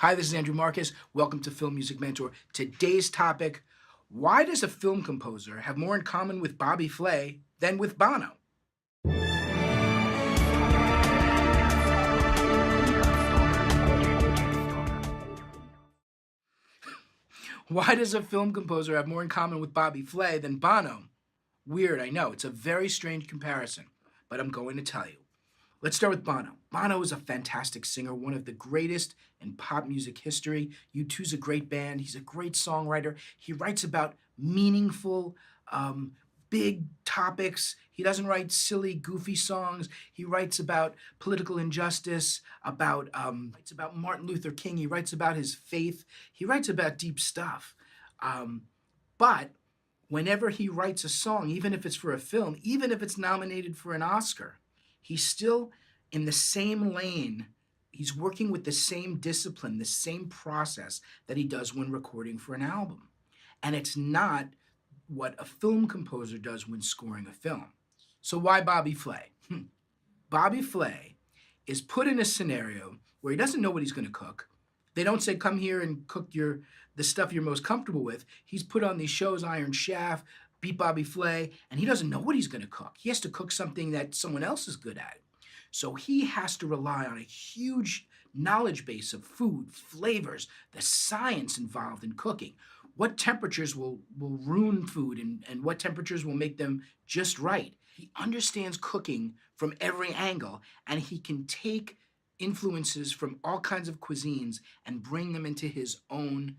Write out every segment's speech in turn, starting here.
Hi, this is Andrew Markus. Welcome to Film Music Mentor. Today's topic, why does a film composer have more in common with Bobby Flay than with Bono? Why does a film composer have more in common with Bobby Flay than Bono? Weird, I know. It's a very strange comparison, but I'm going to tell you. Let's start with Bono. Bono is a fantastic singer, one of the greatest in pop music history. U2's a great band. He's a great songwriter. He writes about meaningful, big topics. He doesn't write silly, goofy songs. He writes about political injustice, writes about Martin Luther King. He writes about his faith. He writes about deep stuff. But whenever he writes a song, even if it's for a film, even if it's nominated for an Oscar, he's still in the same lane. He's working with the same discipline, the same process that he does when recording for an album. And it's not what a film composer does when scoring a film. So why Bobby Flay? Bobby Flay is put in a scenario where he doesn't know what he's going to cook. They don't say, come here and cook the stuff you're most comfortable with. He's put on these shows, Iron Chef, Beat Bobby Flay, and he doesn't know what he's going to cook. He has to cook something that someone else is good at. So he has to rely on a huge knowledge base of food, flavors, the science involved in cooking. What temperatures will ruin food and what temperatures will make them just right. He understands cooking from every angle, and he can take influences from all kinds of cuisines and bring them into his own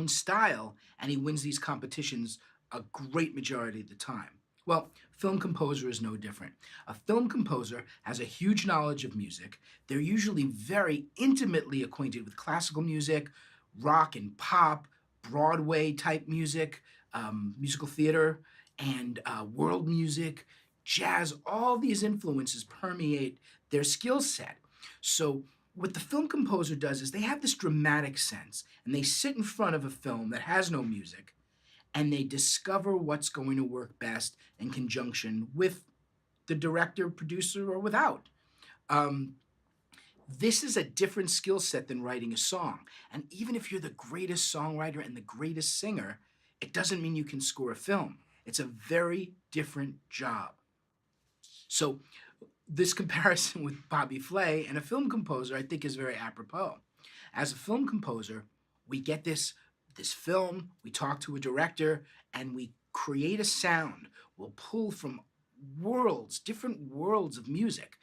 style, and he wins these competitions a great majority of the time. Well, film composer is no different. A film composer has a huge knowledge of music. They're usually very intimately acquainted with classical music, rock and pop, Broadway type music, musical theater, and world music, jazz. All these influences permeate their skill set. So what the film composer does is they have this dramatic sense, and they sit in front of a film that has no music, and they discover what's going to work best in conjunction with the director, producer, or without. Um, this is a different skill set than writing a song. And even if you're the greatest songwriter and the greatest singer, it doesn't mean you can score a film. It's a very different job. So this comparison with Bobby Flay and a film composer, I think, is very apropos. As a film composer, we get this film, we talk to a director, and we create a sound. We'll pull from different worlds of music,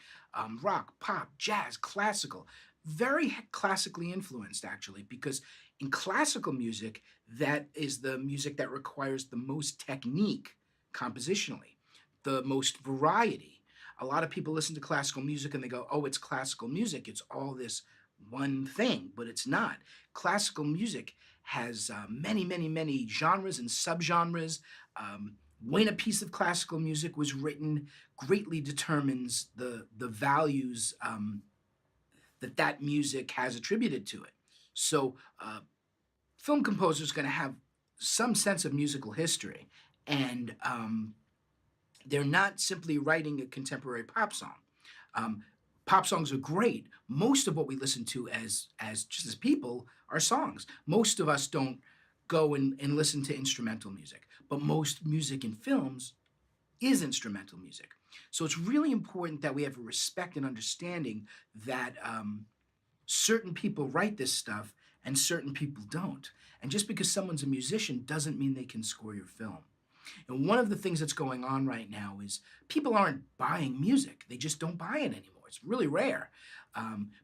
rock, pop, jazz, classical, very classically influenced, actually, because in classical music, that is the music that requires the most technique compositionally, the most variety. A lot of people listen to classical music and they go, oh, it's classical music. It's all this one thing, but it's not. Classical music has many, many, many genres and subgenres. When a piece of classical music was written greatly determines the values that music has attributed to it. So film composer is going to have some sense of musical history, and they're not simply writing a contemporary pop song. Um, Pop songs are great. Most of what we listen to just as people are songs. Most of us don't go and listen to instrumental music, but most music in films is instrumental music. So it's really important that we have a respect and understanding that certain people write this stuff and certain people don't. And just because someone's a musician doesn't mean they can score your film. And one of the things that's going on right now is people aren't buying music. They just don't buy it anymore. It's really rare.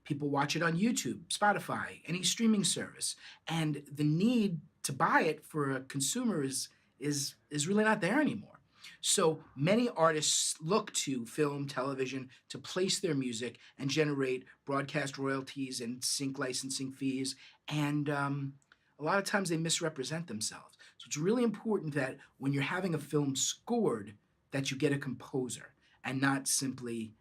People watch it on YouTube, Spotify, any streaming service. And the need to buy it for a consumer is really not there anymore. So many artists look to film, television to place their music and generate broadcast royalties and sync licensing fees. And a lot of times they misrepresent themselves. So it's really important that when you're having a film scored, that you get a composer and not simply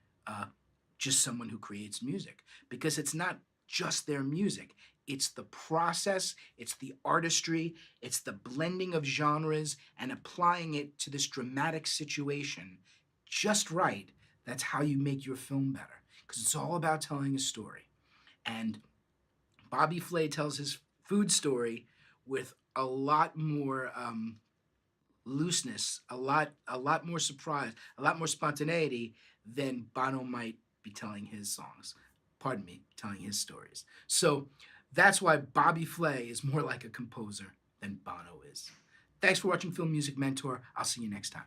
just someone who creates music, because it's not just their music. It's the process, it's the artistry, it's the blending of genres and applying it to this dramatic situation just right. That's how you make your film better, because it's all about telling a story. And Bobby Flay tells his food story with a lot more looseness, a lot more surprise, a lot more spontaneity than Bono might be telling his songs. Pardon me, telling his stories. So that's why Bobby Flay is more like a composer than Bono is. Thanks for watching Film Music Mentor. I'll see you next time.